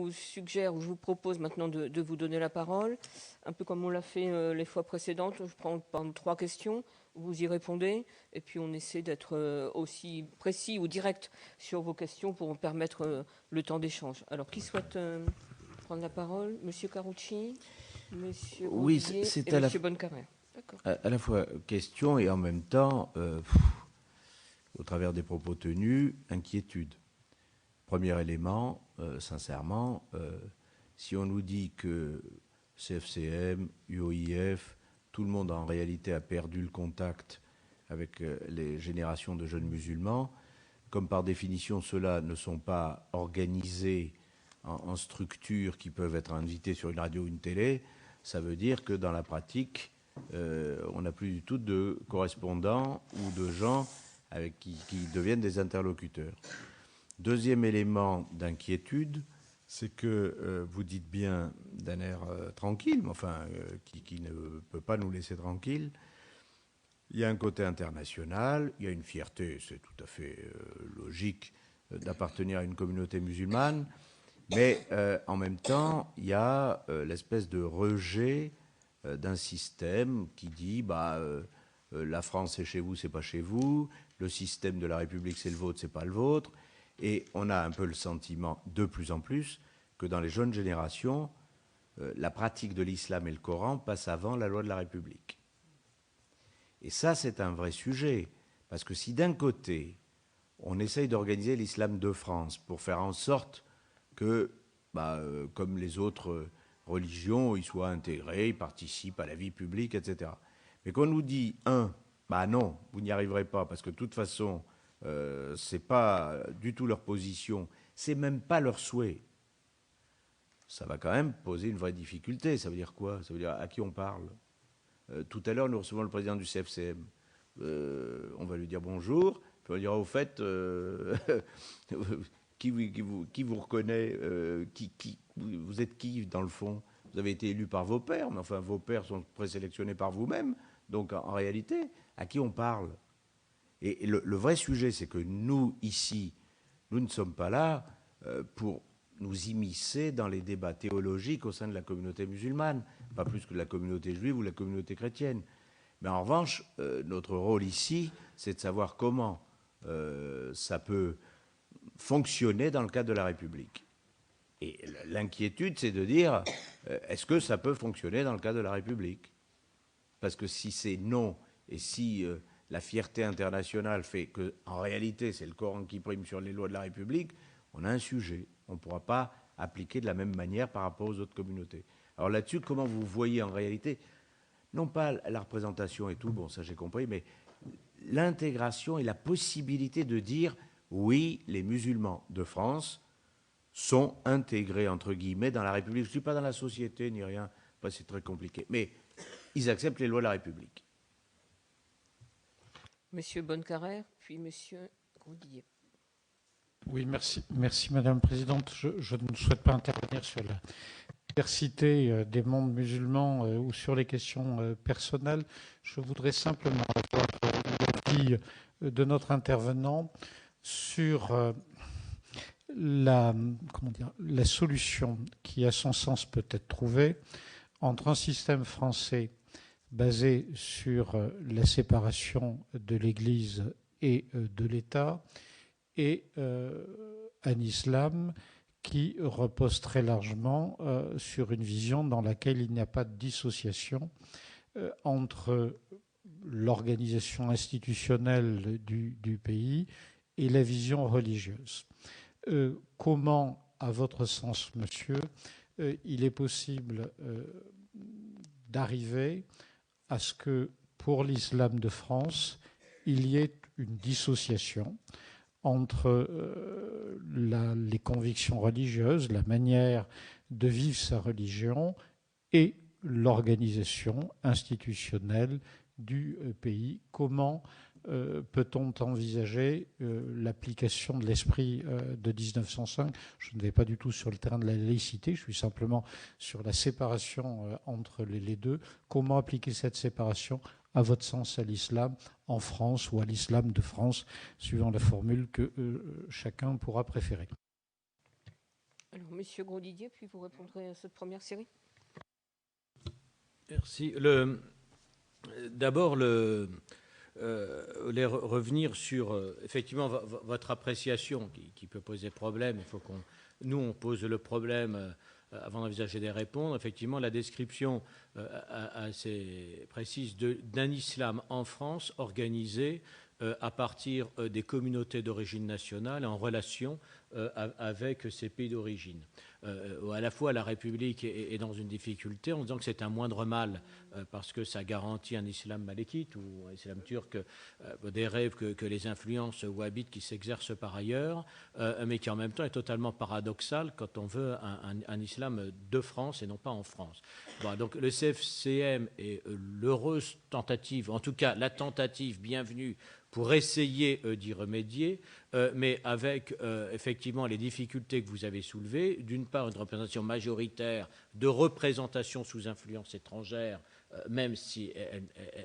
vous suggère, ou je vous propose maintenant de vous donner la parole, un peu comme on l'a fait les fois précédentes. Je prends par 3 questions, vous y répondez, et puis on essaie d'être aussi précis ou direct sur vos questions pour vous permettre le temps d'échange. Alors, qui souhaite prendre la parole? Monsieur Carucci, Monsieur Oui, Grosdier c'est et Monsieur Bonnecarrère. D'accord. à la fois question et en même temps, au travers des propos tenus, inquiétude. Premier élément, sincèrement, si on nous dit que CFCM, UOIF, tout le monde en réalité a perdu le contact avec les générations de jeunes musulmans, comme par définition ceux-là ne sont pas organisés en structures qui peuvent être invitées sur une radio ou une télé, ça veut dire que dans la pratique, on n'a plus du tout de correspondants ou de gens avec qui deviennent des interlocuteurs. Deuxième élément d'inquiétude, c'est que vous dites bien d'un air tranquille, mais enfin qui ne peut pas nous laisser tranquilles. Il y a un côté international, il y a une fierté, c'est tout à fait logique d'appartenir à une communauté musulmane, mais en même temps, il y a l'espèce de rejet d'un système qui dit la France c'est chez vous, c'est pas chez vous, le système de la République c'est le vôtre, c'est pas le vôtre, et on a un peu le sentiment de plus en plus que dans les jeunes générations, la pratique de l'islam et le Coran passent avant la loi de la République. Et ça, c'est un vrai sujet, parce que si d'un côté, on essaye d'organiser l'islam de France pour faire en sorte que, comme les autres religions, ils soient intégrés, ils participent à la vie publique, etc. Mais qu'on nous dit, non, vous n'y arriverez pas, parce que de toute façon, c'est pas du tout leur position, c'est même pas leur souhait. Ça va quand même poser une vraie difficulté. Ça veut dire quoi? Ça veut dire à qui on parle? Tout à l'heure, nous recevons le président du CFCM. On va lui dire bonjour, puis on lui dira au fait, qui vous reconnaît, vous êtes qui dans le fond? Vous avez été élu par vos pairs, mais enfin vos pairs sont présélectionnés par vous-même. Donc en réalité, à qui on parle? Et le vrai sujet, c'est que nous, ici, nous ne sommes pas là pour nous immiscer dans les débats théologiques au sein de la communauté musulmane, pas plus que de la communauté juive ou la communauté chrétienne. Mais en revanche, notre rôle ici, c'est de savoir comment ça peut fonctionner dans le cadre de la République. Et l'inquiétude, c'est de dire, est-ce que ça peut fonctionner dans le cadre de la République? Parce que si c'est non, et si la fierté internationale fait qu'en réalité, c'est le Coran qui prime sur les lois de la République, on a un sujet. On ne pourra pas appliquer de la même manière par rapport aux autres communautés. Alors là-dessus, comment vous voyez en réalité, non pas la représentation et tout, bon, ça j'ai compris, mais l'intégration et la possibilité de dire, oui, les musulmans de France sont intégrés, entre guillemets, dans la République. Je ne suis pas dans la société ni rien, c'est très compliqué. Mais ils acceptent les lois de la République. Monsieur Bonnecarrère, puis Monsieur Grosdier. Oui, merci Madame la Présidente. Je ne souhaite pas intervenir sur la diversité des mondes musulmans ou sur les questions personnelles. Je voudrais simplement avoir l'avis de notre intervenant sur la solution qui, à son sens, peut être trouvée entre un système français basé sur la séparation de l'Église et de l'État et un islam qui repose très largement sur une vision dans laquelle il n'y a pas de dissociation entre l'organisation institutionnelle du pays et la vision religieuse. Comment, à votre sens, monsieur, il est possible d'arriver à ce que, pour l'islam de France, il y ait une dissociation entre les convictions religieuses, la manière de vivre sa religion et l'organisation institutionnelle du pays? Comment peut-on envisager l'application de l'esprit de 1905? Je ne vais pas du tout sur le terrain de la laïcité, je suis simplement sur la séparation entre les deux. Comment appliquer cette séparation, à votre sens, à l'islam en France ou à l'islam de France, suivant la formule que chacun pourra préférer? Alors, Monsieur Grosdidier, puis vous répondrez à cette première série. Merci. D'abord, revenir sur effectivement votre appréciation qui peut poser problème. Il faut on pose le problème avant d'envisager des réponses. Effectivement, la description assez précise d'un islam en France organisé à partir des communautés d'origine nationale en relation avec ces pays d'origine. À la fois, la République est dans une difficulté en disant que c'est un moindre mal parce que ça garantit un islam malékite ou un islam turc des rêves que les influences wahhabites qui s'exercent par ailleurs, mais qui en même temps est totalement paradoxal quand on veut un islam de France et non pas en France. Bon, donc le CFCM est l'heureuse tentative, en tout cas la tentative bienvenue pour essayer d'y remédier, mais avec effectivement les difficultés que vous avez soulevées. D'une part, une représentation majoritaire de représentation sous influence étrangère, même si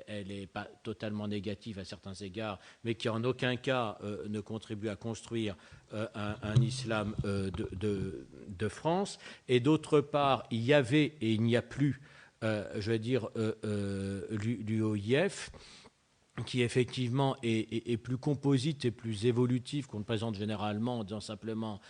elle n'est pas totalement négative à certains égards, mais qui en aucun cas ne contribue à construire un islam de France. Et d'autre part, il y avait et il n'y a plus, je veux dire, l'UOIF, qui effectivement est plus composite et plus évolutive qu'on le présente généralement en disant simplement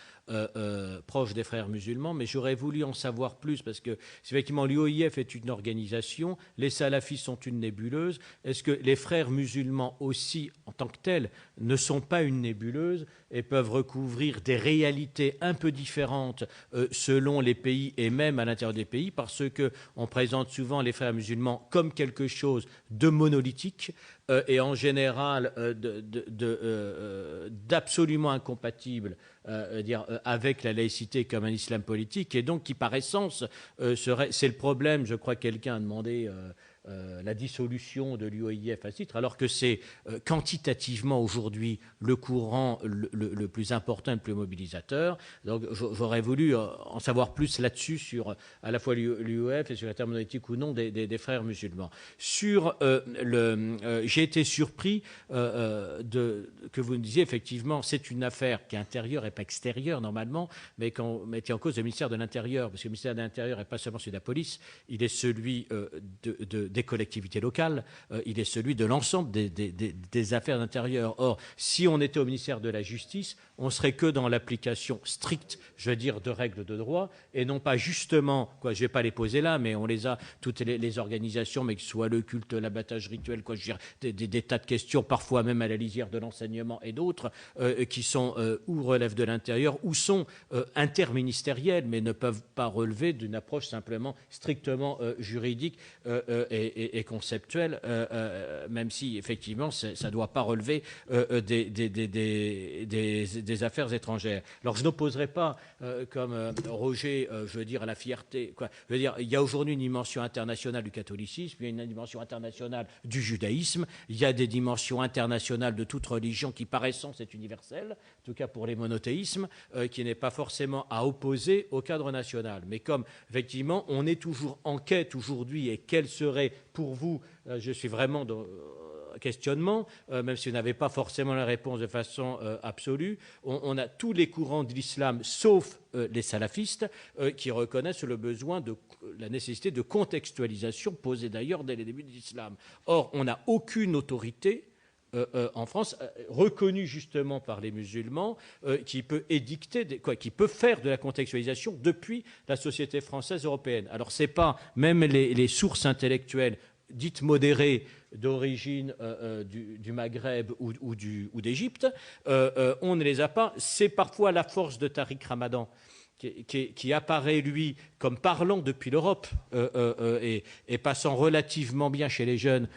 proche des frères musulmans, mais j'aurais voulu en savoir plus parce que effectivement l'UOIF est une organisation, les salafistes sont une nébuleuse. Est-ce que les frères musulmans aussi en tant que tels ne sont pas une nébuleuse et peuvent recouvrir des réalités un peu différentes selon les pays et même à l'intérieur des pays, parce qu'on présente souvent les frères musulmans comme quelque chose de monolithique et en général d'absolument incompatible avec la laïcité comme un islam politique, et donc qui par essence c'est le problème. Je crois que quelqu'un a demandé la dissolution de l'UOIF à ce titre, alors que c'est quantitativement aujourd'hui le courant le plus important et le plus mobilisateur. Donc j'aurais voulu en savoir plus là-dessus, sur à la fois l'UOIF et sur la terminologie ou non des frères musulmans. J'ai été surpris que vous me disiez effectivement c'est une affaire qui est intérieure et pas extérieure normalement, mais qu'on mettait en cause le ministère de l'Intérieur, parce que le ministère de l'Intérieur n'est pas seulement celui de la police, il est celui des collectivités locales, il est celui de l'ensemble des affaires d'intérieur. Or, si on était au ministère de la Justice, on serait que dans l'application stricte, je veux dire, de règles de droit, et non pas justement, je ne vais pas les poser là, mais on les a, toutes les organisations, mais que ce soit le culte, l'abattage rituel, je veux dire, des tas de questions, parfois même à la lisière de l'enseignement et d'autres, qui sont ou relèvent de l'intérieur, ou sont interministérielles, mais ne peuvent pas relever d'une approche simplement strictement juridique et conceptuelle, même si effectivement ça ne doit pas relever des affaires étrangères. Alors je n'opposerai pas, comme Roger, je veux dire, à la fierté. Je veux dire, il y a aujourd'hui une dimension internationale du catholicisme, il y a une dimension internationale du judaïsme, il y a des dimensions internationales de toute religion qui par essence est universelle, en tout cas pour les monothéismes, qui n'est pas forcément à opposer au cadre national. Mais comme effectivement on est toujours en quête aujourd'hui, et quelle serait pour vous, je suis vraiment dans questionnement, même si vous n'avez pas forcément la réponse de façon absolue, on a tous les courants de l'islam, sauf les salafistes, qui reconnaissent le besoin la nécessité de contextualisation, posée d'ailleurs dès les débuts de l'islam. Or, on n'a aucune autorité en France, reconnue justement par les musulmans, qui peut édicter, qui peut faire de la contextualisation depuis la société française européenne. Alors, c'est pas même les sources intellectuelles dites modérées d'origine du Maghreb ou d'Égypte, on ne les a pas. C'est parfois la force de Tariq Ramadan qui apparaît, lui, comme parlant depuis l'Europe et passant relativement bien chez les jeunes,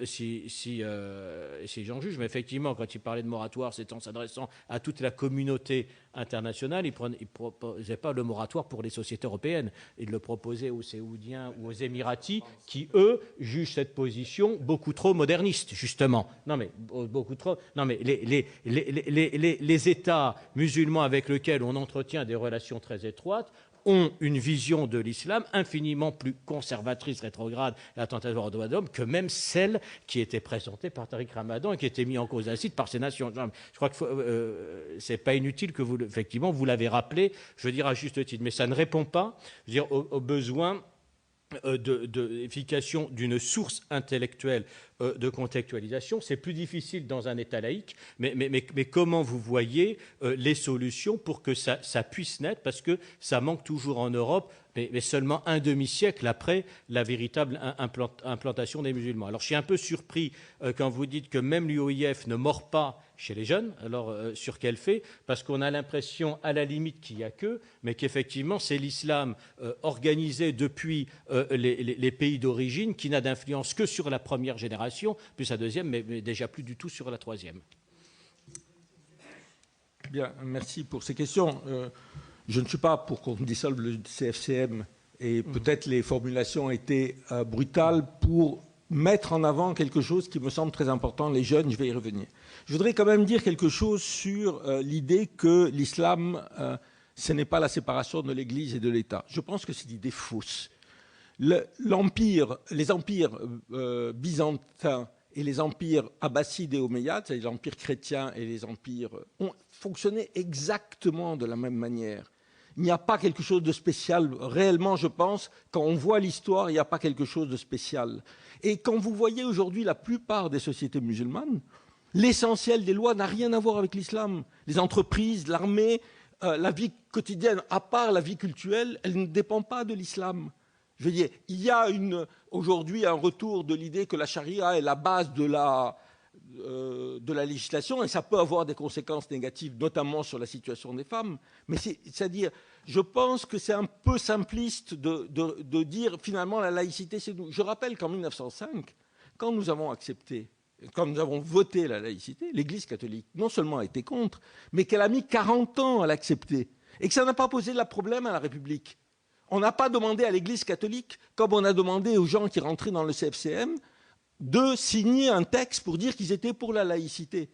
si j'en juge. Mais effectivement, quand il parlait de moratoire, c'est en s'adressant à toute la communauté internationale. Il ne proposait pas le moratoire pour les sociétés européennes. Il le proposait aux Séoudiens ou aux Émiratis, qui, eux, jugent cette position beaucoup trop moderniste, justement. Non, mais beaucoup trop. Non, mais les États musulmans avec lesquels on entretient des relations très étroites ont une vision de l'islam infiniment plus conservatrice, rétrograde et attentatoire aux droits de l'homme que même celle qui était présentée par Tariq Ramadan et qui était mise en cause à site par ces nations. Je crois que c'est pas inutile que vous effectivement, vous l'avez rappelé, je veux dire à juste titre, mais ça ne répond pas, je veux dire, aux besoins d'effication d'une source intellectuelle de contextualisation. C'est plus difficile dans un État laïque, mais comment vous voyez les solutions pour que ça puisse naître, parce que ça manque toujours en Europe, mais seulement un demi-siècle après la véritable implantation des musulmans. Alors je suis un peu surpris quand vous dites que même l'UOIF ne mord pas chez les jeunes. Alors sur quel fait? Parce qu'on a l'impression à la limite qu'il n'y a que, mais qu'effectivement c'est l'islam organisé depuis les pays d'origine qui n'a d'influence que sur la première génération, plus la deuxième, mais déjà plus du tout sur la troisième. Bien, merci pour ces questions. Je ne suis pas pour qu'on dissolve le CFCM et peut-être les formulations ont été brutales pour mettre en avant quelque chose qui me semble très important, les jeunes, je vais y revenir. Je voudrais quand même dire quelque chose sur l'idée que l'islam, ce n'est pas la séparation de l'Église et de l'État. Je pense que c'est une idée fausse. Les empires byzantins et les empires abbassides et omeyyades, c'est-à-dire l'empire chrétien et les empires, ont fonctionné exactement de la même manière. Il n'y a pas quelque chose de spécial. Réellement, je pense, quand on voit l'histoire, il n'y a pas quelque chose de spécial. Et quand vous voyez aujourd'hui la plupart des sociétés musulmanes, l'essentiel des lois n'a rien à voir avec l'islam. Les entreprises, l'armée, la vie quotidienne, à part la vie culturelle, elle ne dépend pas de l'islam. Je veux dire, il y a aujourd'hui un retour de l'idée que la charia est la base de la législation et ça peut avoir des conséquences négatives, notamment sur la situation des femmes. Mais c'est-à-dire, je pense que c'est un peu simpliste de dire finalement la laïcité, c'est nous. Je rappelle qu'en 1905, quand nous avons voté la laïcité, l'Église catholique non seulement a été contre, mais qu'elle a mis 40 ans à l'accepter et que ça n'a pas posé de problème à la République. On n'a pas demandé à l'Église catholique, comme on a demandé aux gens qui rentraient dans le CFCM, de signer un texte pour dire qu'ils étaient pour la laïcité.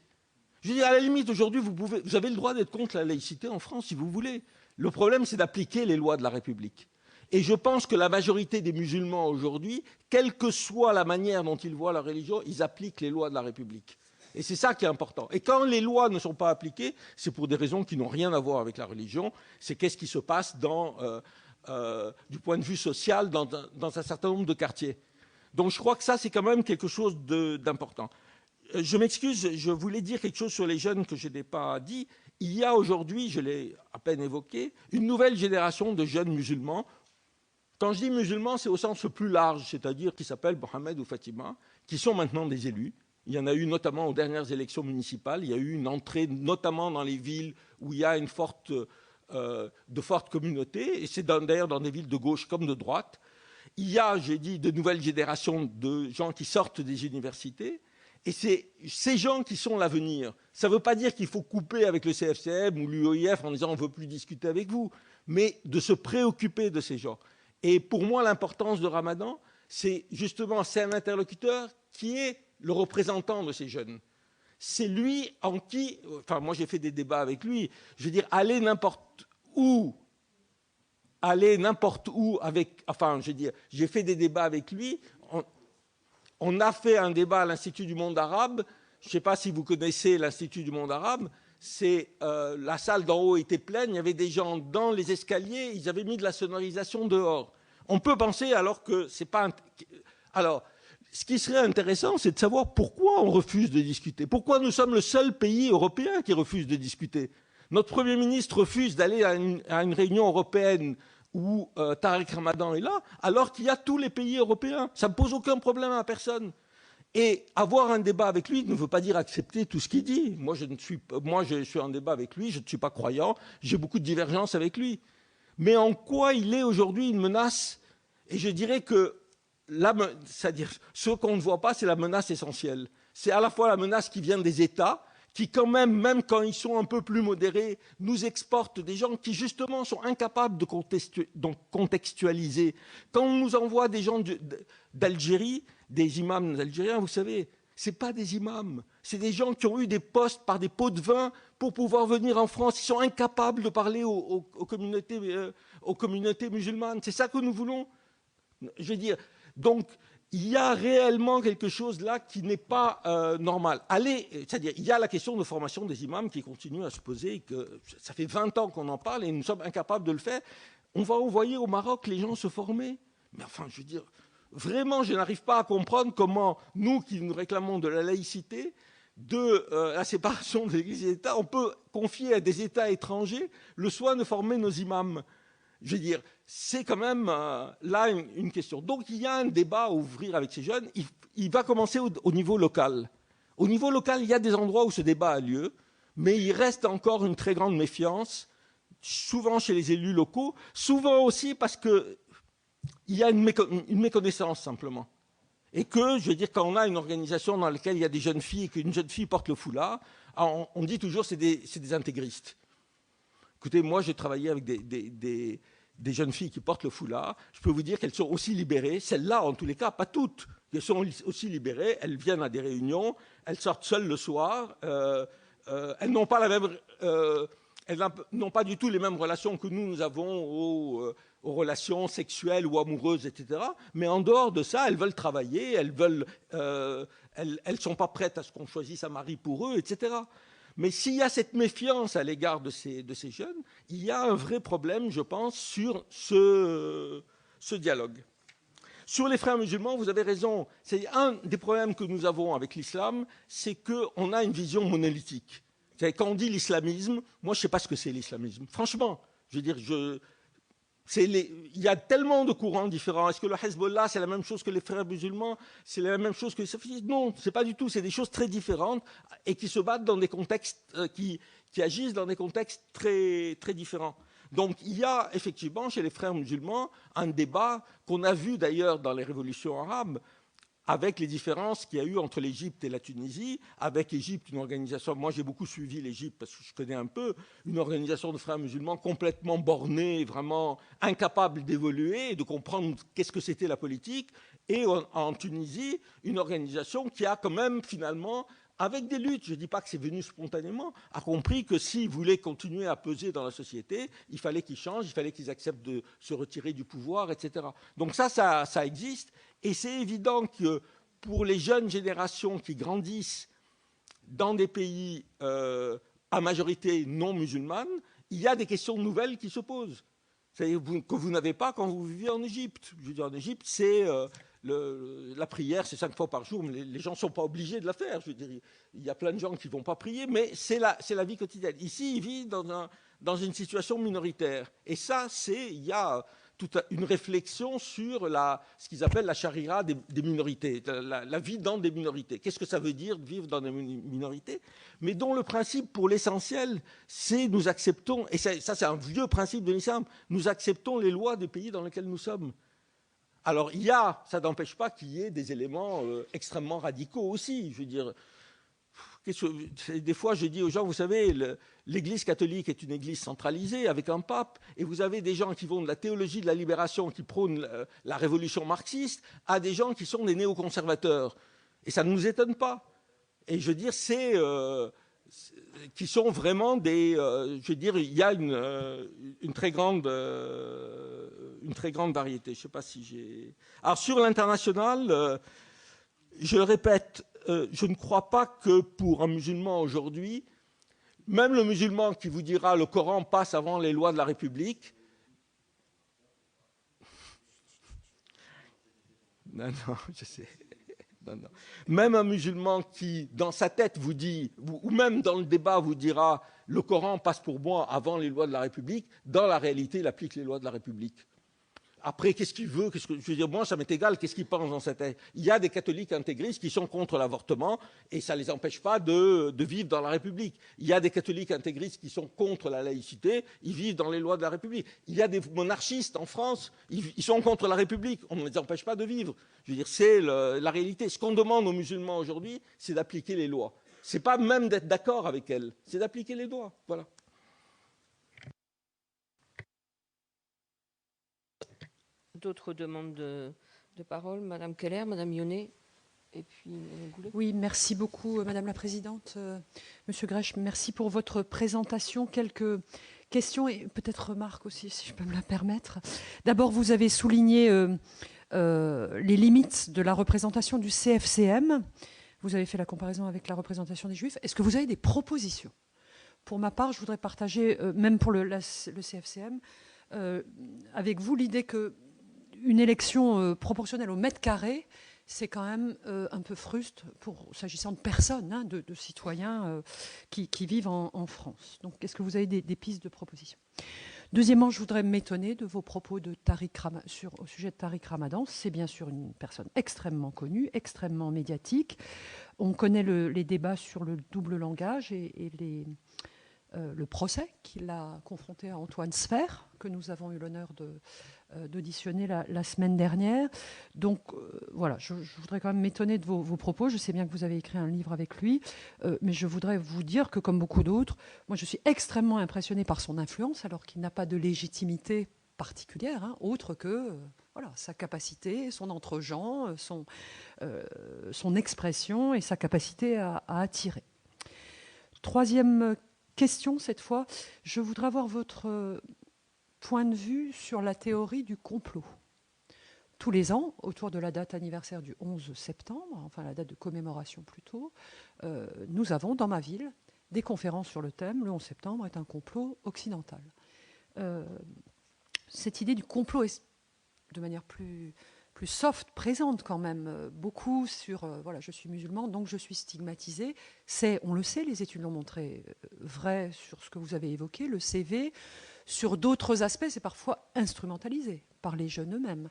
Je veux dire, à la limite, aujourd'hui, vous avez le droit d'être contre la laïcité en France, si vous voulez. Le problème, c'est d'appliquer les lois de la République. Et je pense que la majorité des musulmans aujourd'hui, quelle que soit la manière dont ils voient la religion, ils appliquent les lois de la République. Et c'est ça qui est important. Et quand les lois ne sont pas appliquées, c'est pour des raisons qui n'ont rien à voir avec la religion. C'est qu'est-ce qui se passe du point de vue social dans un certain nombre de quartiers. Donc je crois que ça, c'est quand même quelque chose d'important. Je m'excuse, je voulais dire quelque chose sur les jeunes que je n'ai pas dit. Il y a aujourd'hui, je l'ai à peine évoqué, une nouvelle génération de jeunes musulmans. Quand je dis musulmans, c'est au sens le plus large, c'est-à-dire qui s'appellent Mohamed ou Fatima, qui sont maintenant des élus. Il y en a eu notamment aux dernières élections municipales. Il y a eu une entrée notamment dans les villes où il y a de fortes communautés, et c'est d'ailleurs dans des villes de gauche comme de droite. Il y a, j'ai dit, de nouvelles générations de gens qui sortent des universités, et c'est ces gens qui sont l'avenir. Ça ne veut pas dire qu'il faut couper avec le CFCM ou l'UOIF en disant on ne veut plus discuter avec vous, mais de se préoccuper de ces gens. Et pour moi, l'importance de Ramadan, c'est justement, c'est un interlocuteur qui est le représentant de ces jeunes. C'est lui en qui, enfin moi j'ai fait des débats avec lui, je veux dire, aller n'importe où avec, enfin je veux dire, j'ai fait des débats avec lui, on a fait un débat à l'Institut du monde arabe, je ne sais pas si vous connaissez l'Institut du monde arabe, la salle d'en haut était pleine, il y avait des gens dans les escaliers, ils avaient mis de la sonorisation dehors. On peut penser alors que c'est pas... Alors, ce qui serait intéressant, c'est de savoir pourquoi on refuse de discuter. Pourquoi nous sommes le seul pays européen qui refuse de discuter. Notre Premier ministre refuse d'aller à une réunion européenne où Tariq Ramadan est là, alors qu'il y a tous les pays européens. Ça ne pose aucun problème à personne. Et avoir un débat avec lui ne veut pas dire accepter tout ce qu'il dit. Moi, je suis en débat avec lui, je ne suis pas croyant, j'ai beaucoup de divergences avec lui. Mais en quoi il est aujourd'hui une menace? Et je dirais que c'est-à-dire, ce qu'on ne voit pas, c'est la menace essentielle. C'est à la fois la menace qui vient des États, qui quand même quand ils sont un peu plus modérés, nous exportent des gens qui justement sont incapables de contextualiser. Quand on nous envoie des gens d'Algérie, des imams algériens, vous savez, ce n'est pas des imams, c'est des gens qui ont eu des postes par des pots de vin pour pouvoir venir en France. Ils sont incapables de parler aux communautés musulmanes. C'est ça que nous voulons. Je veux dire, donc, il y a réellement quelque chose là qui n'est pas normal. C'est-à-dire, il y a la question de formation des imams qui continue à se poser, que ça fait 20 ans qu'on en parle et nous sommes incapables de le faire. On va envoyer au Maroc les gens se former. Mais enfin, je veux dire, vraiment, je n'arrive pas à comprendre comment nous, qui nous réclamons de la laïcité, de la séparation de l'Église et de l'État, on peut confier à des États étrangers le soin de former nos imams. Je veux dire, c'est quand même là une question. Donc il y a un débat à ouvrir avec ces jeunes. Il va commencer au niveau local. Au niveau local, il y a des endroits où ce débat a lieu, mais il reste encore une très grande méfiance, souvent chez les élus locaux, souvent aussi parce qu'il y a une méconnaissance simplement. Et que, je veux dire, quand on a une organisation dans laquelle il y a des jeunes filles et qu'une jeune fille porte le foulard, on dit toujours que c'est des intégristes. Écoutez, moi, j'ai travaillé avec des jeunes filles qui portent le foulard. Je peux vous dire qu'elles sont aussi libérées. Celles-là, en tous les cas, pas toutes. Elles sont aussi libérées. Elles viennent à des réunions. Elles sortent seules le soir. Elles n'ont pas elles n'ont pas du tout les mêmes relations que nous avons aux relations sexuelles ou amoureuses, etc. Mais en dehors de ça, elles veulent travailler. Elles sont pas prêtes à ce qu'on choisisse un mari pour eux, etc. Mais s'il y a cette méfiance à l'égard de ces jeunes, il y a un vrai problème, je pense, sur ce dialogue. Sur les frères musulmans, vous avez raison. C'est un des problèmes que nous avons avec l'islam, c'est qu'on a une vision monolithique. Quand on dit l'islamisme, moi je ne sais pas ce que c'est l'islamisme. Franchement, je veux dire, il y a tellement de courants différents. Est-ce que le Hezbollah, c'est la même chose que les frères musulmans? C'est la même chose que les salafistes? Non, ce n'est pas du tout. C'est des choses très différentes et qui se battent dans des contextes, qui agissent dans des contextes très, très différents. Donc il y a effectivement chez les frères musulmans un débat qu'on a vu d'ailleurs dans les révolutions arabes, avec les différences qu'il y a eu entre l'Égypte et la Tunisie, avec l'Égypte, une organisation, moi j'ai beaucoup suivi l'Égypte parce que je connais un peu, une organisation de frères musulmans complètement bornée, vraiment incapable d'évoluer et de comprendre qu'est-ce que c'était la politique, et en Tunisie, une organisation qui a quand même finalement, avec des luttes, je ne dis pas que c'est venu spontanément, a compris que s'ils voulaient continuer à peser dans la société, il fallait qu'ils changent, il fallait qu'ils acceptent de se retirer du pouvoir, etc. Donc ça existe. Et c'est évident que pour les jeunes générations qui grandissent dans des pays à majorité non musulmane, il y a des questions nouvelles qui se posent. C'est-à-dire que vous n'avez pas quand vous vivez en Égypte. Je veux dire, en Égypte, c'est la prière, c'est 5 fois par jour, mais les gens ne sont pas obligés de la faire. Je veux dire, il y a plein de gens qui ne vont pas prier, mais c'est la vie quotidienne. Ici, ils vivent dans une situation minoritaire. Et ça, il y a toute une réflexion sur ce qu'ils appellent la charia des minorités, la vie dans des minorités. Qu'est-ce que ça veut dire de vivre dans des minorités? Mais dont le principe, pour l'essentiel, c'est nous acceptons, et ça c'est un vieux principe de l'islam, nous acceptons les lois des pays dans lesquels nous sommes. Alors ça n'empêche pas qu'il y ait des éléments extrêmement radicaux aussi. Je veux dire, des fois je dis aux gens, vous savez, l'Église catholique est une église centralisée avec un pape, et vous avez des gens qui vont de la théologie de la libération, qui prônent la révolution marxiste, à des gens qui sont des néoconservateurs. Et ça ne nous étonne pas. Et je veux dire, qui sont vraiment je veux dire, il y a une très grande variété. Je ne sais pas si j'ai... Alors sur l'international, je le répète, je ne crois pas que pour un musulman aujourd'hui, même le musulman qui vous dira le Coran passe avant les lois de la République, non, je sais. Non. Même un musulman qui, dans sa tête, vous dit, ou même dans le débat, vous dira le Coran passe pour moi avant les lois de la République, dans la réalité, il applique les lois de la République. Après, qu'est-ce qu'il veut? Je veux dire, moi, ça m'est égal, qu'est-ce qu'il pense dans sa tête? Il y a des catholiques intégristes qui sont contre l'avortement et ça ne les empêche pas de vivre dans la République. Il y a des catholiques intégristes qui sont contre la laïcité, ils vivent dans les lois de la République. Il y a des monarchistes en France, ils sont contre la République, on ne les empêche pas de vivre. Je veux dire, c'est la réalité. Ce qu'on demande aux musulmans aujourd'hui, c'est d'appliquer les lois. Ce n'est pas même d'être d'accord avec elles, c'est d'appliquer les lois. Voilà. D'autres demandes de parole? Madame Keller, Madame Yonnet, et puis Madame Goulet. Oui, merci beaucoup, Madame la Présidente. Monsieur Grech, merci pour votre présentation. Quelques questions et peut-être remarques aussi, si je peux me la permettre. D'abord, vous avez souligné les limites de la représentation du CFCM. Vous avez fait la comparaison avec la représentation des Juifs. Est-ce que vous avez des propositions? Pour ma part, je voudrais partager, même pour le CFCM, avec vous l'idée qu'une élection proportionnelle au mètre carré, c'est quand même un peu fruste s'agissant de personnes, hein, de citoyens qui vivent en France. Donc, est-ce que vous avez des pistes de propositions? Deuxièmement, je voudrais m'étonner de vos propos au sujet de Tariq Ramadan. C'est bien sûr une personne extrêmement connue, extrêmement médiatique. On connaît les débats sur le double langage et le procès qu'il a confronté à Antoine Sfer, que nous avons eu l'honneur d'auditionner la semaine dernière. Donc voilà, je voudrais quand même m'étonner de vos propos. Je sais bien que vous avez écrit un livre avec lui, mais je voudrais vous dire que, comme beaucoup d'autres, moi je suis extrêmement impressionnée par son influence, alors qu'il n'a pas de légitimité particulière, hein, autre que voilà, sa capacité, son entre-gens, son expression et sa capacité à attirer. Troisième question, cette fois, je voudrais avoir votre point de vue sur la théorie du complot. Tous les ans, autour de la date anniversaire du 11 septembre, enfin la date de commémoration plutôt, nous avons dans ma ville des conférences sur le thème « Le 11 septembre est un complot occidental ». Cette idée du complot est, de manière plus soft, présente quand même beaucoup sur voilà, je suis musulman, donc je suis stigmatisé. C'est, on le sait, les études l'ont montré, vrai sur ce que vous avez évoqué, le CV. Sur d'autres aspects, c'est parfois instrumentalisé par les jeunes eux-mêmes,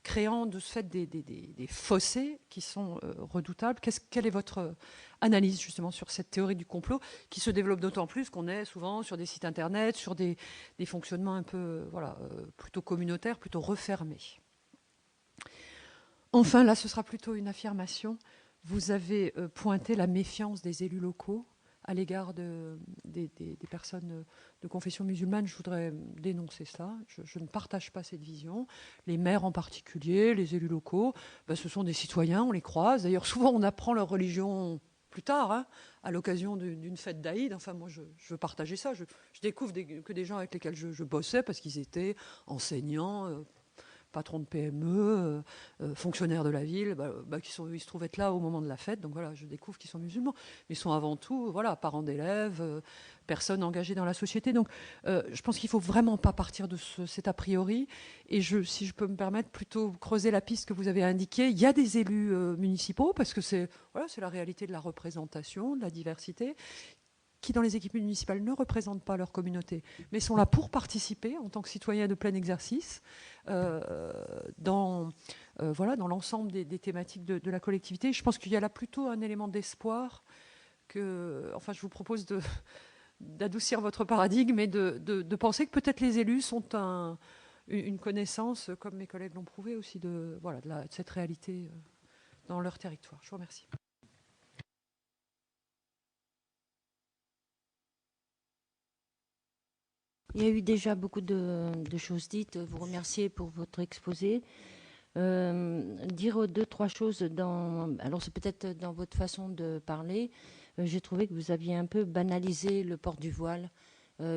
créant de ce fait des fossés qui sont redoutables. Quelle est votre analyse justement sur cette théorie du complot qui se développe d'autant plus qu'on est souvent sur des sites internet, sur des fonctionnements un peu voilà, plutôt communautaires, plutôt refermés? Enfin, là, ce sera plutôt une affirmation. Vous avez pointé la méfiance des élus locaux à l'égard des personnes de confession musulmane. Je voudrais dénoncer ça. Je ne partage pas cette vision. Les maires en particulier, les élus locaux, ben, ce sont des citoyens, on les croise. D'ailleurs, souvent, on apprend leur religion plus tard, hein, à l'occasion d'une fête d'Aïd. Enfin, moi, je veux partager ça. Je découvre que des gens avec lesquels je bossais parce qu'ils étaient enseignants, patrons de PME, fonctionnaires de la ville, ils se trouvent être là au moment de la fête. Donc voilà, je découvre qu'ils sont musulmans. Mais ils sont avant tout voilà, parents d'élèves, personnes engagées dans la société. Donc je pense qu'il ne faut vraiment pas partir de cet a priori. Et si je peux me permettre, plutôt creuser la piste que vous avez indiquée. Il y a des élus municipaux, parce que c'est la réalité de la représentation, de la diversité, qui, dans les équipes municipales, ne représentent pas leur communauté, mais sont là pour participer en tant que citoyens de plein exercice dans l'ensemble des thématiques de la collectivité. Je pense qu'il y a là plutôt un élément d'espoir je vous propose d'adoucir votre paradigme et de penser que peut-être les élus sont une connaissance, comme mes collègues l'ont prouvé aussi, de cette réalité dans leur territoire. Je vous remercie. Il y a eu déjà beaucoup de choses dites. Vous remercier pour votre exposé. Dire deux, trois choses. Alors, c'est peut-être dans votre façon de parler. J'ai trouvé que vous aviez un peu banalisé le port du voile,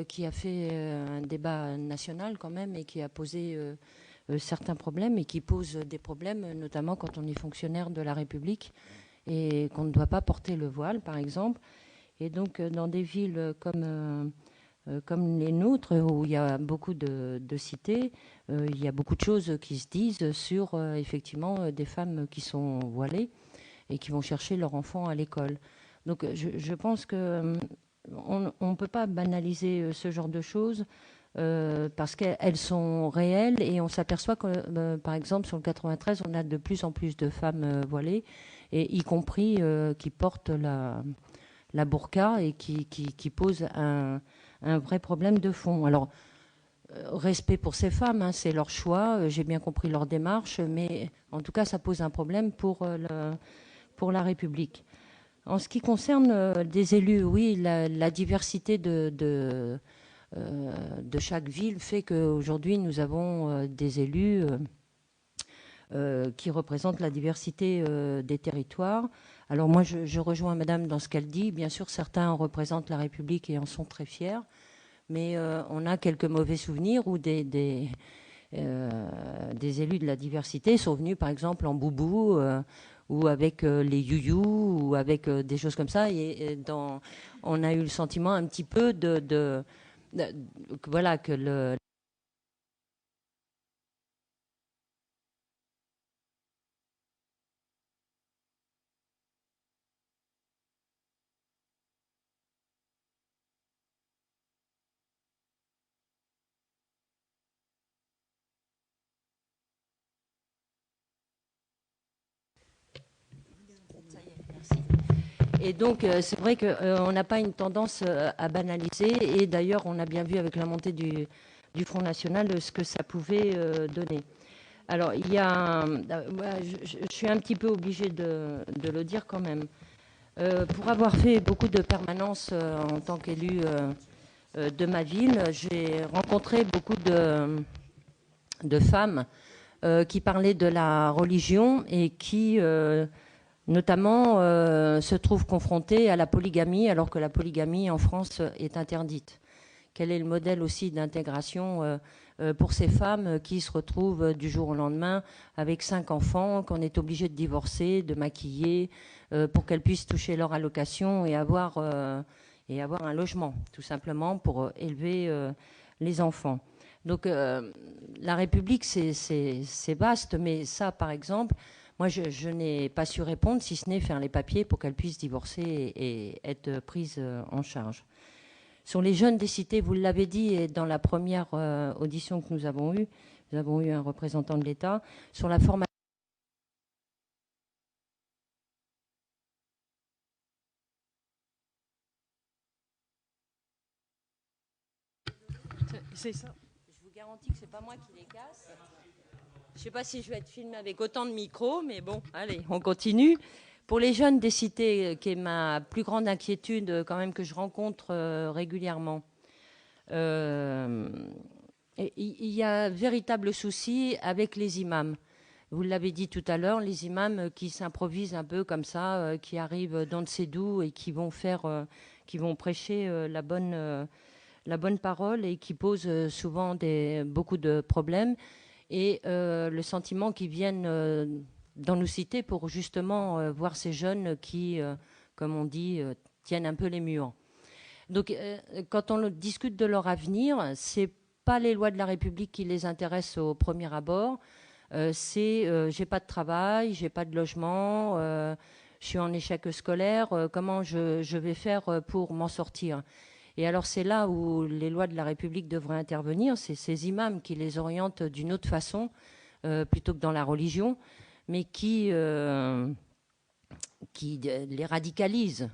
qui a fait un débat national quand même et qui a posé certains problèmes et qui pose des problèmes, notamment quand on est fonctionnaire de la République et qu'on ne doit pas porter le voile, par exemple. Et donc, dans des villes comme les nôtres, où il y a beaucoup de cités, il y a beaucoup de choses qui se disent sur, effectivement, des femmes qui sont voilées et qui vont chercher leur enfant à l'école. Donc, je pense qu'on ne peut pas banaliser ce genre de choses parce qu'elles sont réelles et on s'aperçoit que, par exemple, sur le 93, on a de plus en plus de femmes voilées, et y compris qui portent la burqa et qui posent un vrai problème de fond. Alors, respect pour ces femmes, hein, c'est leur choix, j'ai bien compris leur démarche, mais en tout cas, ça pose un problème pour la République. En ce qui concerne des élus, oui, la diversité de chaque ville fait qu'aujourd'hui, nous avons des élus qui représentent la diversité des territoires. Alors moi, je rejoins Madame dans ce qu'elle dit. Bien sûr, certains représentent la République et en sont très fiers, mais on a quelques mauvais souvenirs où des des élus de la diversité sont venus, par exemple, en boubou ou avec les youyou ou avec des choses comme ça. Et on a eu le sentiment un petit peu voilà, que le... Et donc, c'est vrai qu'on n'a pas une tendance à banaliser. Et d'ailleurs, on a bien vu avec la montée du Front National ce que ça pouvait donner. Alors, il y a je suis un petit peu obligée de le dire quand même. Pour avoir fait beaucoup de permanences en tant qu'élu de ma ville, j'ai rencontré beaucoup de femmes qui parlaient de la religion et qui... notamment se trouvent confrontés à la polygamie, alors que la polygamie en France est interdite. Quel est le modèle aussi d'intégration pour ces femmes qui se retrouvent du jour au lendemain avec 5 enfants, qu'on est obligé de divorcer, de maquiller, pour qu'elles puissent toucher leur allocation et avoir un logement, tout simplement pour élever les enfants. Donc la République, c'est vaste, mais ça, par exemple... Moi, je n'ai pas su répondre, si ce n'est faire les papiers pour qu'elles puissent divorcer et être prises en charge. Sur les jeunes des cités, vous l'avez dit, et dans la première audition que nous avons eu un représentant de l'État, sur la formation. C'est ça. Je vous garantis que ce n'est pas moi qui les casse. Je ne sais pas si je vais être filmée avec autant de micros, mais bon, allez, on continue. Pour les jeunes des cités, qui est ma plus grande inquiétude quand même que je rencontre régulièrement, il y a un véritable souci avec les imams. Vous l'avez dit tout à l'heure, les imams qui s'improvisent un peu comme ça, qui arrivent dans de ces doux et qui vont prêcher la bonne parole et qui posent souvent beaucoup de problèmes. Et le sentiment qu'ils viennent dans nos cités pour justement voir ces jeunes qui, comme on dit, tiennent un peu les murs. Donc, quand on discute de leur avenir, c'est pas les lois de la République qui les intéressent au premier abord. C'est j'ai pas de travail, j'ai pas de logement, je suis en échec scolaire. Comment je vais faire pour m'en sortir? Et alors c'est là où les lois de la République devraient intervenir. C'est ces imams qui les orientent d'une autre façon, plutôt que dans la religion, mais qui les radicalisent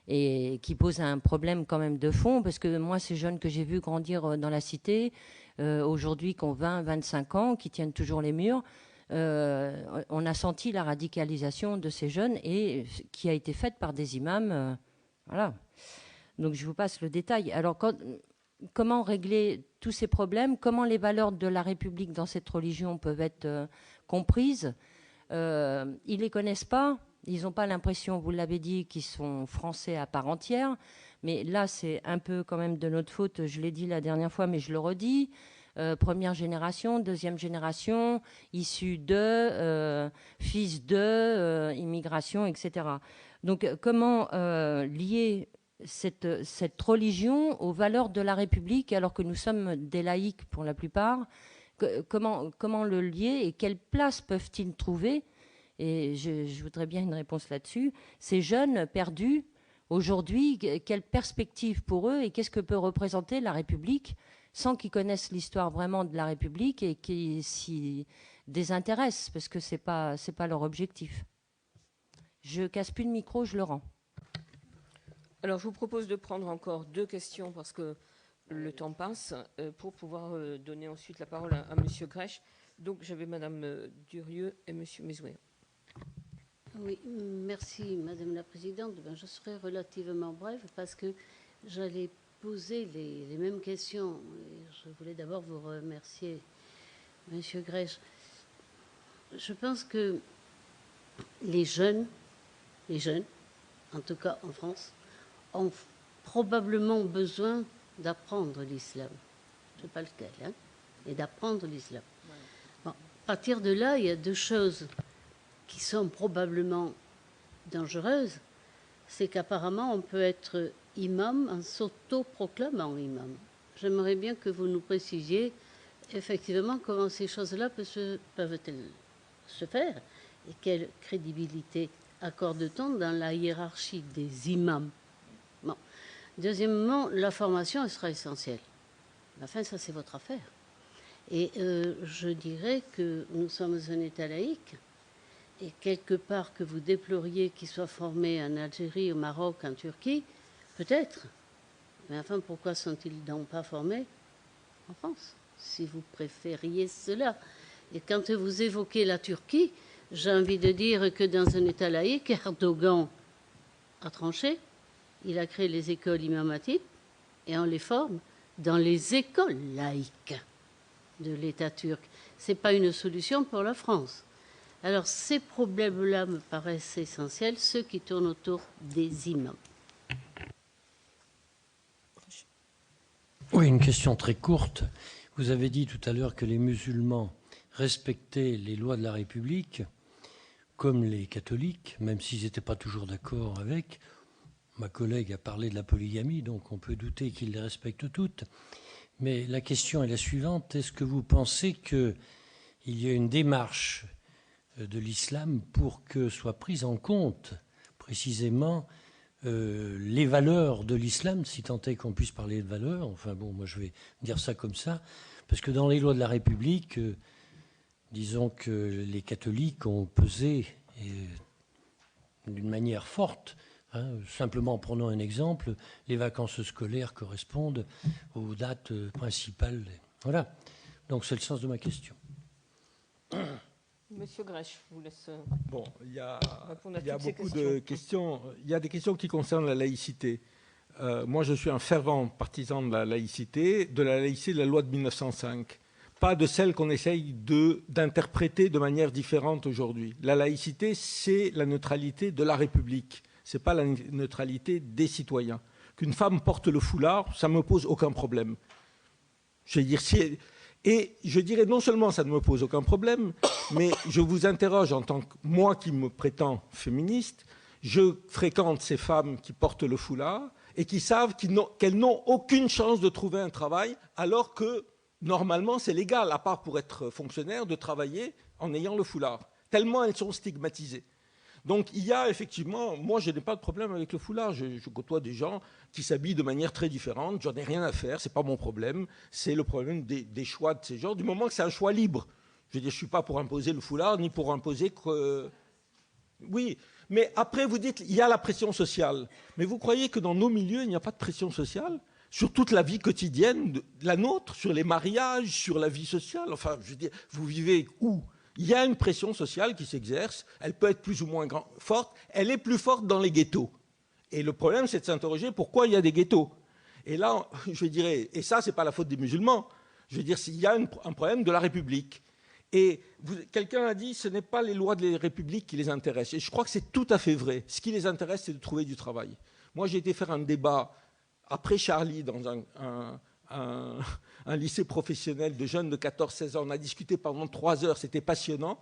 et qui posent un problème quand même de fond. Parce que moi, ces jeunes que j'ai vus grandir dans la cité, aujourd'hui qui ont 20, 25 ans, qui tiennent toujours les murs, on a senti la radicalisation de ces jeunes et qui a été faite par des imams. Voilà. Donc, je vous passe le détail. Alors, comment régler tous ces problèmes? Comment les valeurs de la République dans cette religion peuvent être comprises? Ils ne les connaissent pas. Ils n'ont pas l'impression, vous l'avez dit, qu'ils sont français à part entière. Mais là, c'est un peu quand même de notre faute. Je l'ai dit la dernière fois, mais je le redis. Première génération, deuxième génération, issus de, fils de, immigration, etc. Donc, comment lier cette religion aux valeurs de la République, alors que nous sommes des laïcs pour la plupart? Comment le lier et quelle place peuvent-ils trouver? Et je voudrais bien une réponse là-dessus. Ces jeunes perdus, aujourd'hui, quelle perspective pour eux et qu'est-ce que peut représenter la République sans qu'ils connaissent l'histoire vraiment de la République et qui s'y désintéressent, parce que c'est pas leur objectif. Je casse plus de micro, je le rends. Alors, je vous propose de prendre encore 2 questions parce que le temps passe pour pouvoir donner ensuite la parole à M. Grech. Donc, j'avais Mme Durieux et M. Mesouer. Oui, merci Madame la Présidente. Je serai relativement brève parce que j'allais poser les mêmes questions. Je voulais d'abord vous remercier, Monsieur Grech. Je pense que les jeunes, en tout cas en France, ont probablement besoin d'apprendre l'islam. Je ne sais pas lequel, mais d'apprendre l'islam. partir de là, il y a deux choses qui sont probablement dangereuses. C'est qu'apparemment, on peut être imam en s'auto-proclamant imam. J'aimerais bien que vous nous précisiez effectivement comment ces choses-là peuvent-elles se faire et quelle crédibilité accorde-t-on dans la hiérarchie des imams. Bon. Deuxièmement, la formation, elle sera essentielle. Enfin, ça, c'est votre affaire. Et je dirais que nous sommes un État laïque et quelque part que vous déploriez qu'ils soient formés en Algérie, au Maroc, en Turquie, peut-être. Mais enfin, pourquoi sont-ils donc pas formés en France, si vous préfériez cela? Et quand vous évoquez la Turquie, j'ai envie de dire que dans un État laïque, Erdogan a tranché, il a créé les écoles imamatiques et on les forme dans les écoles laïques de l'État turc. Ce n'est pas une solution pour la France. Alors ces problèmes-là me paraissent essentiels, ceux qui tournent autour des imams. Oui, une question très courte. Vous avez dit tout à l'heure que les musulmans respectaient les lois de la République, comme les catholiques, même s'ils n'étaient pas toujours d'accord avec. Ma collègue a parlé de la polygamie, donc on peut douter qu'ils les respectent toutes. Mais la question est la suivante. Est-ce que vous pensez qu'il y a une démarche de l'islam pour que soient prises en compte précisément les valeurs de l'islam, si tant est qu'on puisse parler de valeurs? Enfin bon, moi je vais dire ça comme ça, parce que dans les lois de la République, disons que les catholiques ont pesé d'une manière forte. Simplement en prenant un exemple, les vacances scolaires correspondent aux dates principales. Voilà. Donc c'est le sens de ma question. Monsieur Grech, je vous laisse Bon, il y a répondre à toutes ces beaucoup de questions. Il y a des questions qui concernent la laïcité. Moi, je suis un fervent partisan de la laïcité de la loi de 1905. Pas de celle qu'on essaye d'interpréter de manière différente aujourd'hui. La laïcité, c'est la neutralité de la République. Ce n'est pas la neutralité des citoyens. Qu'une femme porte le foulard, ça ne me pose aucun problème. Je veux dire, et je dirais non seulement ça ne me pose aucun problème, mais je vous interroge en tant que moi qui me prétends féministe, je fréquente ces femmes qui portent le foulard et qui savent qu'elles n'ont aucune chance de trouver un travail, alors que normalement c'est légal, à part pour être fonctionnaire, de travailler en ayant le foulard. Tellement elles sont stigmatisées. Donc il y a effectivement, moi je n'ai pas de problème avec le foulard, je côtoie des gens qui s'habillent de manière très différente, j'en ai rien à faire, c'est pas mon problème, c'est le problème des choix de ces gens, du moment que c'est un choix libre. Je veux dire, je ne suis pas pour imposer le foulard, ni pour imposer que... Oui, mais après vous dites, il y a la pression sociale. Mais vous croyez que dans nos milieux, il n'y a pas de pression sociale sur toute la vie quotidienne, de la nôtre, sur les mariages, sur la vie sociale? Enfin, je veux dire, vous vivez où? Il y a une pression sociale qui s'exerce, elle peut être plus ou moins forte, elle est plus forte dans les ghettos. Et le problème, c'est de s'interroger pourquoi il y a des ghettos. Et là, je dirais, et ça, ce n'est pas la faute des musulmans, je veux dire, s'il y a un problème de la République. Et quelqu'un a dit, ce n'est pas les lois de la République qui les intéressent. Et je crois que c'est tout à fait vrai. Ce qui les intéresse, c'est de trouver du travail. Moi, j'ai été faire un débat après Charlie dans un lycée professionnel de jeunes de 14-16 ans. On a discuté pendant 3 heures, c'était passionnant.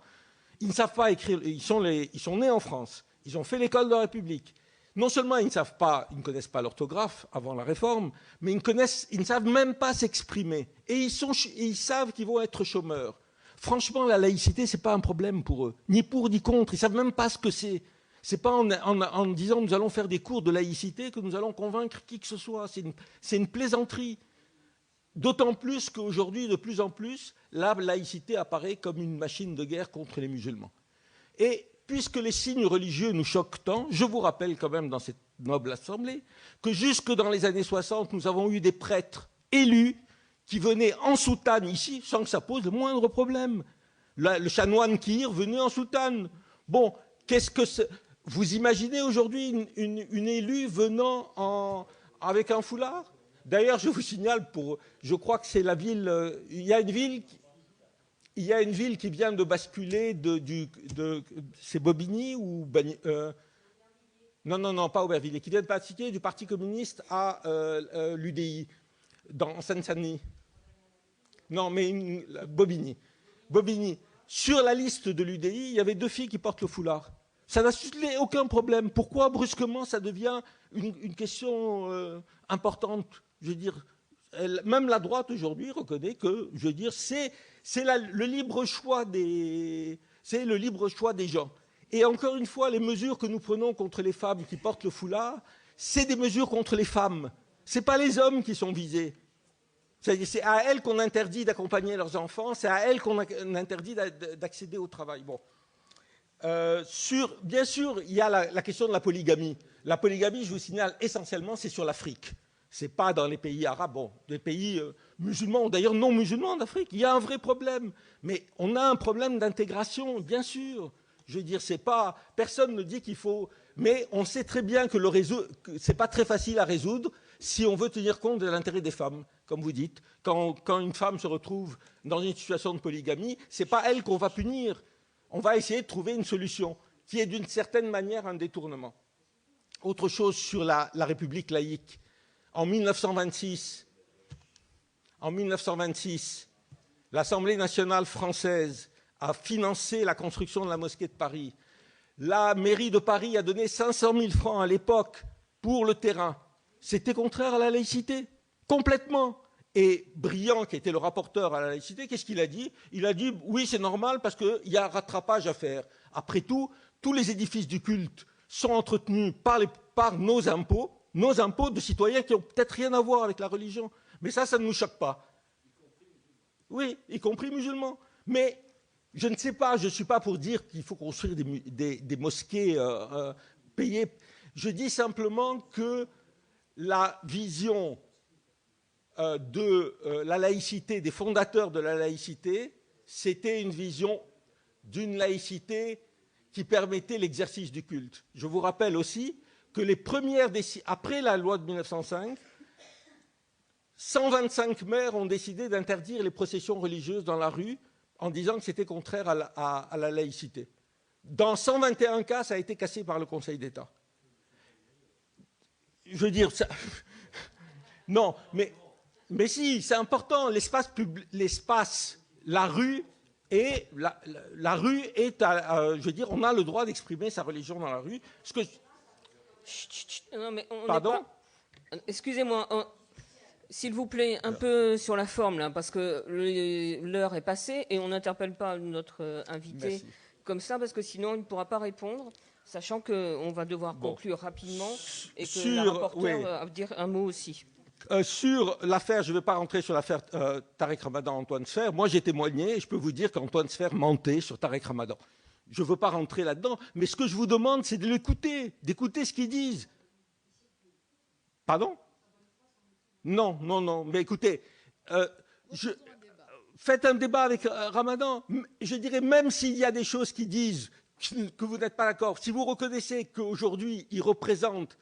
Ils ne savent pas écrire, ils sont nés en France, ils ont fait l'école de la République. Non seulement ils ne connaissent pas l'orthographe avant la réforme, mais ils ne savent même pas s'exprimer. Et ils savent qu'ils vont être chômeurs. Franchement, la laïcité, ce n'est pas un problème pour eux, ni pour ni contre. Ils ne savent même pas ce que c'est. Ce n'est pas en disant nous allons faire des cours de laïcité que nous allons convaincre qui que ce soit. C'est une plaisanterie. D'autant plus qu'aujourd'hui, de plus en plus, la laïcité apparaît comme une machine de guerre contre les musulmans. Et puisque les signes religieux nous choquent tant, je vous rappelle quand même dans cette noble assemblée que jusque dans les années 60, nous avons eu des prêtres élus qui venaient en soutane ici sans que ça pose le moindre problème. Le chanoine Kir venait en soutane. Bon, qu'est-ce que c'est? Vous imaginez aujourd'hui une élue venant avec un foulard? D'ailleurs, je vous signale, je crois que c'est la ville, il y a une ville qui vient de basculer c'est Bobigny ou non, pas Aubervilliers, qui vient de basculer du Parti communiste à l'UDI, en Seine-Saint-Denis. Non, mais Bobigny. sur la liste de l'UDI, il y avait 2 filles qui portent le foulard. Ça n'a suscité aucun problème. Pourquoi brusquement ça devient une question importante? Je veux dire, même la droite aujourd'hui reconnaît que, je veux dire, c'est le libre choix des gens. Et encore une fois, les mesures que nous prenons contre les femmes qui portent le foulard, c'est des mesures contre les femmes. Ce n'est pas les hommes qui sont visés. C'est à elles qu'on interdit d'accompagner leurs enfants, c'est à elles qu'on interdit d'accéder au travail. Bon. Bien sûr, il y a la question de la polygamie. La polygamie, je vous signale, essentiellement, c'est sur l'Afrique. Ce n'est pas dans les pays arabes, bon, des pays musulmans, d'ailleurs non musulmans d'Afrique. Il y a un vrai problème. Mais on a un problème d'intégration, bien sûr. Je veux dire, c'est pas, personne ne dit qu'il faut, mais on sait très bien que ce n'est pas très facile à résoudre si on veut tenir compte de l'intérêt des femmes, comme vous dites. Quand une femme se retrouve dans une situation de polygamie, ce n'est pas elle qu'on va punir. On va essayer de trouver une solution qui est d'une certaine manière un détournement. Autre chose sur la République laïque. En 1926, l'Assemblée nationale française a financé la construction de la mosquée de Paris. La mairie de Paris a donné 500 000 francs à l'époque pour le terrain. C'était contraire à la laïcité, complètement. Et Briand, qui était le rapporteur à la laïcité, qu'est-ce qu'il a dit? Il a dit, oui, c'est normal parce qu'il y a un rattrapage à faire. Après tout, tous les édifices du culte sont entretenus par nos impôts de citoyens qui n'ont peut-être rien à voir avec la religion. Mais ça ne nous choque pas. Oui, y compris musulmans. Mais je ne sais pas, je ne suis pas pour dire qu'il faut construire des mosquées payées. Je dis simplement que la vision de la laïcité, des fondateurs de la laïcité, c'était une vision d'une laïcité qui permettait l'exercice du culte. Je vous rappelle aussi que après la loi de 1905, 125 maires ont décidé d'interdire les processions religieuses dans la rue en disant que c'était contraire à la laïcité. Dans 121 cas, ça a été cassé par le Conseil d'État. Je veux dire, ça... non, mais si, c'est important. L'espace, la rue est, je veux dire, on a le droit d'exprimer sa religion dans la rue. Non, mais Pardon ? Excusez-moi, s'il vous plaît, un peu sur la forme, là, parce que l'heure est passée et on n'interpelle pas notre invité. Merci. Comme ça, parce que sinon, il ne pourra pas répondre, sachant qu'on va devoir conclure rapidement et que la rapporteure va dire un mot aussi. Sur l'affaire, je ne vais pas rentrer sur l'affaire Tarek Ramadan, Antoine Sfer. Moi, j'ai témoigné et je peux vous dire qu'Antoine Sfer mentait sur Tarek Ramadan. Je ne veux pas rentrer là-dedans, mais ce que je vous demande, c'est de l'écouter, d'écouter ce qu'ils disent. Pardon ? Non, mais écoutez, faites un débat avec Ramadan. Je dirais, même s'il y a des choses qui disent que vous n'êtes pas d'accord, si vous reconnaissez qu'aujourd'hui, il représente...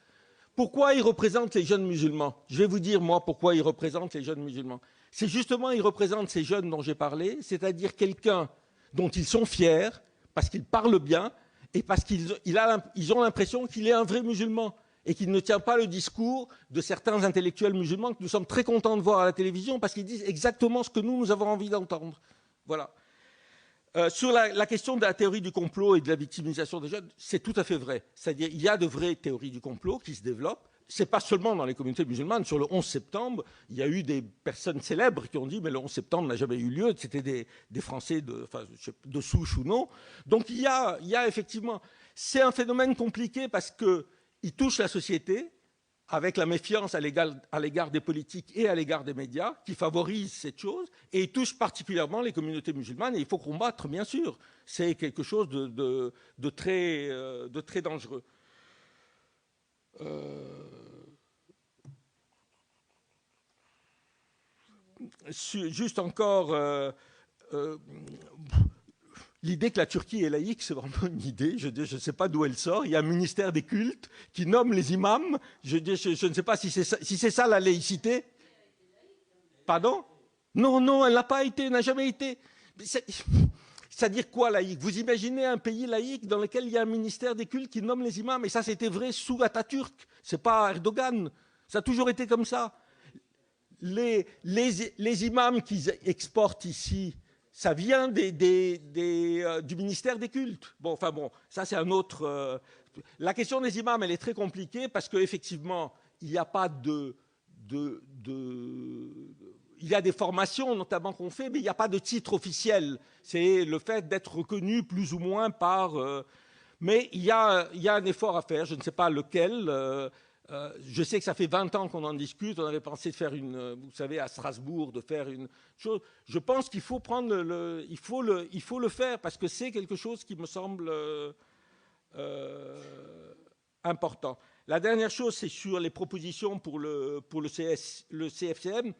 Pourquoi il représente les jeunes musulmans? Je vais vous dire, moi, pourquoi il représente les jeunes musulmans. C'est justement, il représente ces jeunes dont j'ai parlé, c'est-à-dire quelqu'un dont ils sont fiers, parce qu'ils parlent bien, et parce qu'ils ont l'impression qu'il est un vrai musulman, et qu'il ne tient pas le discours de certains intellectuels musulmans que nous sommes très contents de voir à la télévision, parce qu'ils disent exactement ce que nous avons envie d'entendre. Voilà. Sur la question de la théorie du complot et de la victimisation des jeunes, c'est tout à fait vrai. C'est-à-dire il y a de vraies théories du complot qui se développent. Ce n'est pas seulement dans les communautés musulmanes. Sur le 11 septembre, il y a eu des personnes célèbres qui ont dit « mais le 11 septembre n'a jamais eu lieu », c'était des Français de souche ou non. Donc il y a effectivement... C'est un phénomène compliqué parce qu'il touche la société, avec la méfiance à l'égard des politiques et à l'égard des médias, qui favorise cette chose, et il touche particulièrement les communautés musulmanes, et il faut combattre, bien sûr. C'est quelque chose de très dangereux. Juste encore... L'idée que la Turquie est laïque, c'est vraiment une idée. Je ne sais pas d'où elle sort. Il y a un ministère des cultes qui nomme les imams. Je ne sais pas si c'est ça la laïcité. Pardon? Non, elle n'a pas été, n'a jamais été. C'est-à-dire quoi laïque? Vous imaginez un pays laïque dans lequel il y a un ministère des cultes qui nomme les imams? Et ça, c'était vrai sous Atatürk. Ce n'est pas Erdogan. Ça a toujours été comme ça. Les imams qu'ils exportent ici, ça vient du ministère des cultes. Bon, enfin bon, ça c'est un autre... La question des imams, elle est très compliquée parce qu'effectivement, il n'y a pas il y a des formations notamment qu'on fait, mais il n'y a pas de titre officiel. C'est le fait d'être reconnu plus ou moins par... mais il y a un effort à faire, je ne sais pas lequel. Je sais que ça fait 20 ans qu'on en discute. On avait pensé de faire vous savez, à Strasbourg, de faire une chose. Je pense qu'il faut prendre il faut le faire parce que c'est quelque chose qui me semble important. La dernière chose, c'est sur les propositions pour le CFCM.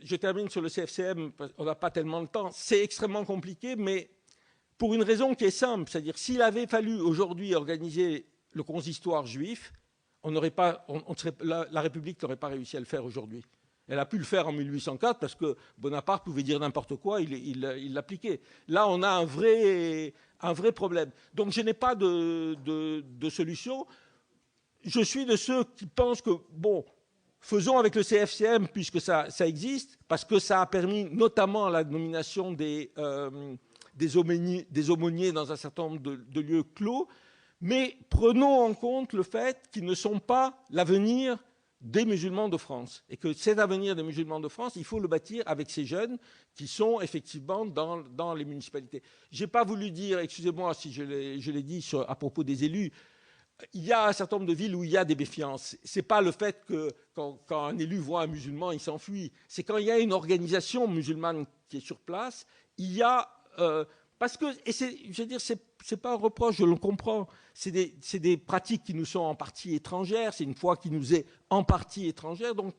Je termine sur le CFCM, on n'a pas tellement de temps. C'est extrêmement compliqué, mais pour une raison qui est simple, c'est-à-dire s'il avait fallu aujourd'hui organiser le consistoire juif, la République n'aurait pas réussi à le faire aujourd'hui. Elle a pu le faire en 1804 parce que Bonaparte pouvait dire n'importe quoi, il l'appliquait. Là, on a un vrai problème. Donc je n'ai pas de solution. Je suis de ceux qui pensent que, bon, faisons avec le CFCM puisque ça existe, parce que ça a permis notamment la nomination des aumôniers dans un certain nombre de lieux clos, mais prenons en compte le fait qu'ils ne sont pas l'avenir des musulmans de France. Et que cet avenir des musulmans de France, il faut le bâtir avec ces jeunes qui sont effectivement dans les municipalités. Je n'ai pas voulu dire, excusez-moi si je l'ai dit à propos des élus, il y a un certain nombre de villes où il y a des méfiances. Ce n'est pas le fait que quand un élu voit un musulman, il s'enfuit. C'est quand il y a une organisation musulmane qui est sur place, il y a... parce que, et je veux dire, c'est pas un reproche, je le comprends. C'est des pratiques qui nous sont en partie étrangères. C'est une foi qui nous est en partie étrangère. Donc,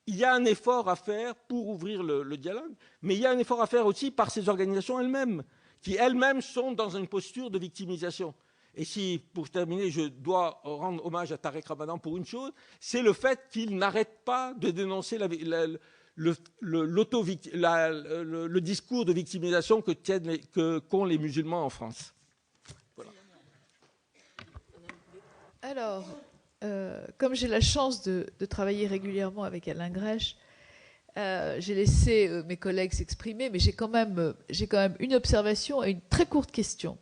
il y a un effort à faire pour ouvrir le dialogue. Mais il y a un effort à faire aussi par ces organisations elles-mêmes, qui elles-mêmes sont dans une posture de victimisation. Et si, pour terminer, je dois rendre hommage à Tarek Ramadan pour une chose, c'est le fait qu'il n'arrête pas de dénoncer le discours de victimisation qu'ont les musulmans en France. Voilà. Alors, comme j'ai la chance de travailler régulièrement avec Alain Grèche, j'ai laissé mes collègues s'exprimer, mais j'ai quand même une observation et une très courte question.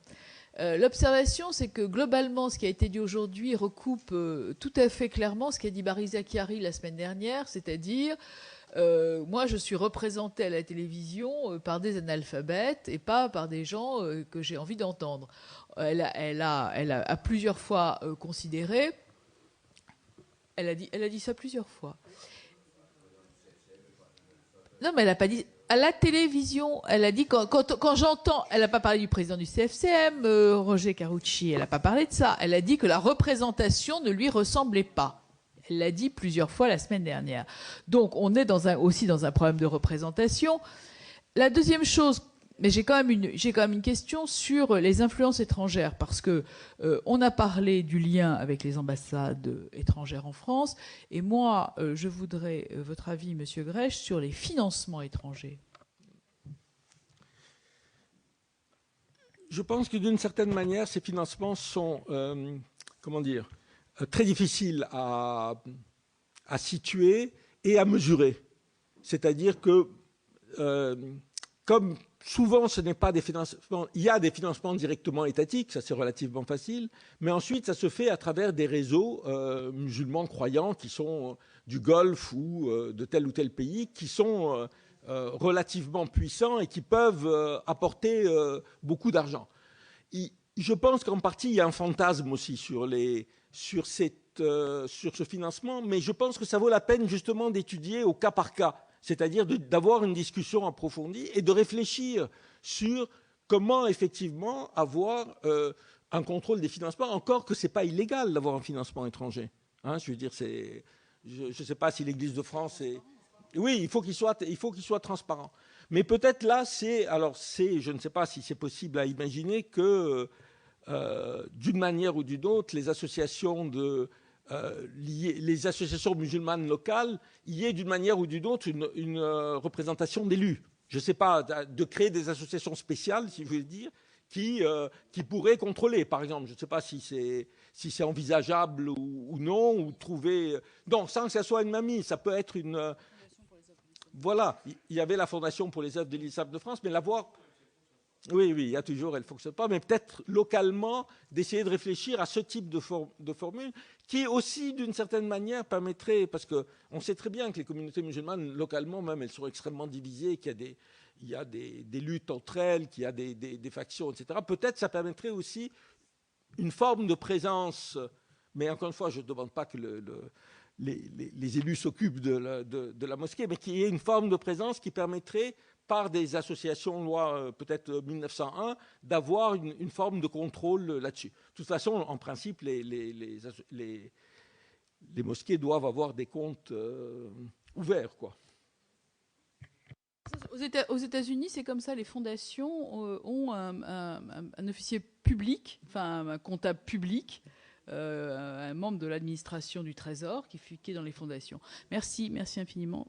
L'observation, c'est que globalement, ce qui a été dit aujourd'hui recoupe tout à fait clairement ce qu'a dit Barry Zakiari la semaine dernière, c'est-à-dire moi, je suis représentée à la télévision par des analphabètes et pas par des gens que j'ai envie d'entendre. Elle a plusieurs fois considéré. Elle a dit ça plusieurs fois. Non, mais elle n'a pas dit... À la télévision, elle a dit, quand j'entends... Elle n'a pas parlé du président du CFCM, Roger Carucci, elle n'a pas parlé de ça. Elle a dit que la représentation ne lui ressemblait pas. Elle l'a dit plusieurs fois la semaine dernière. Donc, on est aussi dans un problème de représentation. La deuxième chose, mais j'ai quand même une question sur les influences étrangères, parce que on a parlé du lien avec les ambassades étrangères en France, et moi, je voudrais votre avis, Monsieur Grèche, sur les financements étrangers. Je pense que d'une certaine manière, ces financements sont, très difficiles à situer et à mesurer. C'est-à-dire que, comme souvent ce n'est pas des financements, il y a des financements directement étatiques, ça c'est relativement facile, mais ensuite ça se fait à travers des réseaux musulmans croyants qui sont du Golfe ou de tel ou tel pays, qui sont relativement puissants et qui peuvent apporter beaucoup d'argent. Je pense qu'en partie il y a un fantasme aussi sur ce financement, mais je pense que ça vaut la peine justement d'étudier au cas par cas, c'est-à-dire d'avoir une discussion approfondie et de réfléchir sur comment effectivement avoir un contrôle des financements, encore que ce n'est pas illégal d'avoir un financement étranger. Hein, je veux dire, je ne sais pas si l'Église de France est... Oui, il faut qu'il soit transparent. Mais peut-être là, je ne sais pas si c'est possible à imaginer que, d'une manière ou d'une autre, les associations musulmanes locales, il y ait d'une manière ou d'une autre une représentation d'élus. Je ne sais pas, de créer des associations spéciales, si je veux dire, qui pourraient contrôler, par exemple. Je ne sais pas si c'est envisageable ou non, ou trouver... Non, sans que ça soit une mamie, ça peut être une... voilà, il y avait la Fondation pour les œuvres de l'ISAP de France, mais l'avoir... Oui, il y a toujours, elle ne fonctionne pas, mais peut-être localement d'essayer de réfléchir à ce type de formule qui aussi, d'une certaine manière, permettrait, parce qu'on sait très bien que les communautés musulmanes, localement même, elles sont extrêmement divisées, qu'il y a des luttes entre elles, qu'il y a des factions, etc. Peut-être ça permettrait aussi une forme de présence, mais encore une fois, je ne demande pas que les élus s'occupent de la mosquée, mais qu'il y ait une forme de présence qui permettrait, par des associations, loi peut-être 1901, d'avoir une forme de contrôle là-dessus. De toute façon, en principe, les mosquées doivent avoir des comptes ouverts, quoi. Aux États-Unis, c'est comme ça, les fondations ont un officier public, enfin un comptable public, un membre de l'administration du Trésor qui est dans les fondations. Merci infiniment.